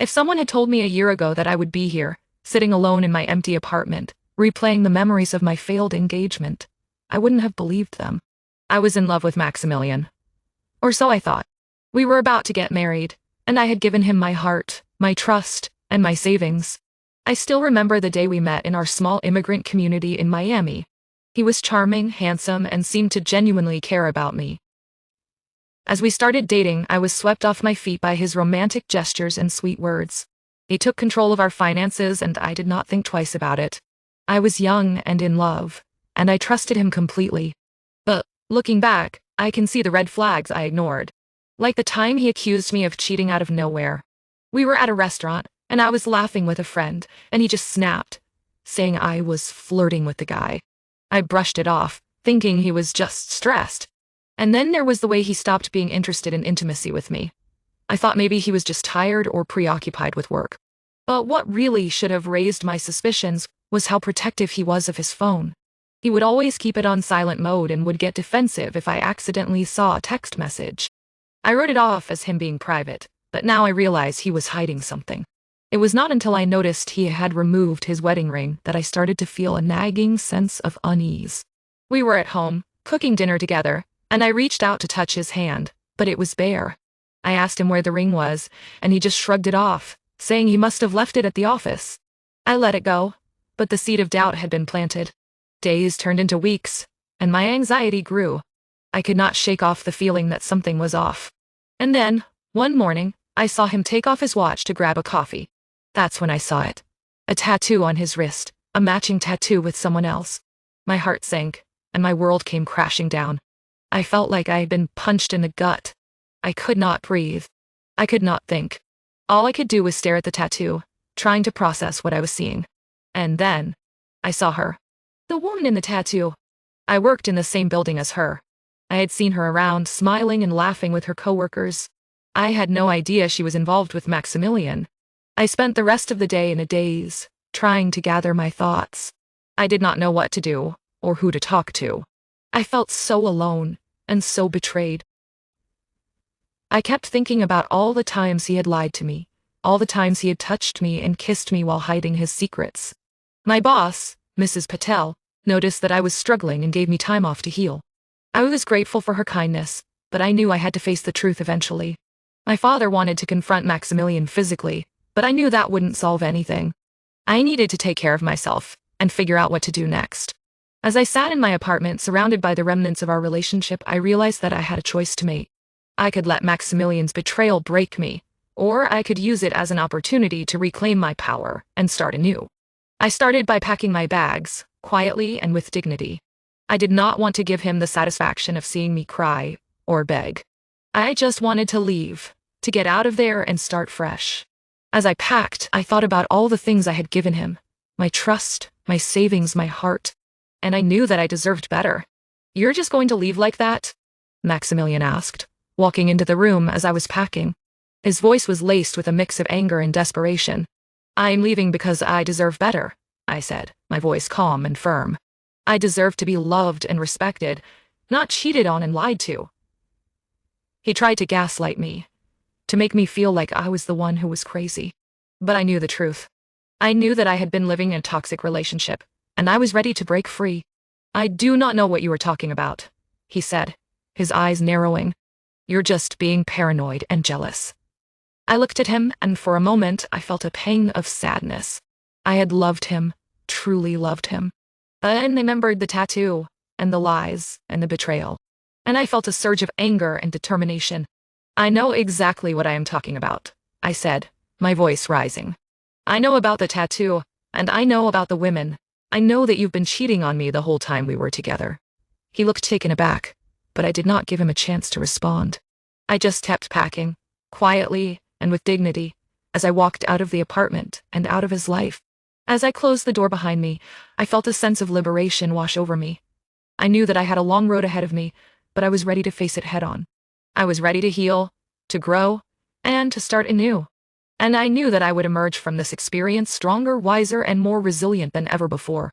If someone had told me a year ago that I would be here, sitting alone in my empty apartment, replaying the memories of my failed engagement, I wouldn't have believed them. I was in love with Maximilian. Or so I thought. We were about to get married, and I had given him my heart, my trust, and my savings. I still remember the day we met in our small immigrant community in Miami. He was charming, handsome, and seemed to genuinely care about me. As we started dating, I was swept off my feet by his romantic gestures and sweet words. He took control of our finances, and I did not think twice about it. I was young and in love, and I trusted him completely. But, looking back, I can see the red flags I ignored. Like the time he accused me of cheating out of nowhere. We were at a restaurant, and I was laughing with a friend, and he just snapped, saying I was flirting with the guy. I brushed it off, thinking he was just stressed. And then there was the way he stopped being interested in intimacy with me. I thought maybe he was just tired or preoccupied with work. But what really should have raised my suspicions was how protective he was of his phone. He would always keep it on silent mode and would get defensive if I accidentally saw a text message. I wrote it off as him being private, but now I realize he was hiding something. It was not until I noticed he had removed his wedding ring that I started to feel a nagging sense of unease. We were at home, cooking dinner together, and I reached out to touch his hand, but it was bare. I asked him where the ring was, and he just shrugged it off, saying he must have left it at the office. I let it go, but the seed of doubt had been planted. Days turned into weeks, and my anxiety grew. I could not shake off the feeling that something was off. And then, one morning, I saw him take off his watch to grab a coffee. That's when I saw it. A tattoo on his wrist, a matching tattoo with someone else. My heart sank, and my world came crashing down. I felt like I had been punched in the gut. I could not breathe. I could not think. All I could do was stare at the tattoo, trying to process what I was seeing. And then, I saw her. The woman in the tattoo. I worked in the same building as her. I had seen her around, smiling and laughing with her coworkers. I had no idea she was involved with Maximilian. I spent the rest of the day in a daze, trying to gather my thoughts. I did not know what to do, or who to talk to. I felt so alone, and so betrayed. I kept thinking about all the times he had lied to me, all the times he had touched me and kissed me while hiding his secrets. My boss, Mrs. Patel, noticed that I was struggling and gave me time off to heal. I was grateful for her kindness, but I knew I had to face the truth eventually. My father wanted to confront Maximilian physically, but I knew that wouldn't solve anything. I needed to take care of myself and figure out what to do next. As I sat in my apartment surrounded by the remnants of our relationship, I realized that I had a choice to make. I could let Maximilian's betrayal break me, or I could use it as an opportunity to reclaim my power and start anew. I started by packing my bags, quietly and with dignity. I did not want to give him the satisfaction of seeing me cry or beg. I just wanted to leave, to get out of there and start fresh. As I packed, I thought about all the things I had given him, my trust, my savings, my heart. And I knew that I deserved better. "You're just going to leave like that?" Maximilian asked, walking into the room as I was packing. His voice was laced with a mix of anger and desperation. "I'm leaving because I deserve better," I said, my voice calm and firm. "I deserve to be loved and respected, not cheated on and lied to." He tried to gaslight me, to make me feel like I was the one who was crazy. But I knew the truth. I knew that I had been living in a toxic relationship, and I was ready to break free. "I do not know what you are talking about," he said, his eyes narrowing. "You're just being paranoid and jealous." I looked at him, and for a moment I felt a pang of sadness. I had loved him, truly loved him. And I remembered the tattoo, and the lies, and the betrayal. And I felt a surge of anger and determination. "I know exactly what I am talking about," I said, my voice rising. "I know about the tattoo, and I know about the women. I know that you've been cheating on me the whole time we were together." He looked taken aback, but I did not give him a chance to respond. I just kept packing, quietly and with dignity, as I walked out of the apartment and out of his life. As I closed the door behind me, I felt a sense of liberation wash over me. I knew that I had a long road ahead of me, but I was ready to face it head on. I was ready to heal, to grow, and to start anew. And I knew that I would emerge from this experience stronger, wiser, and more resilient than ever before.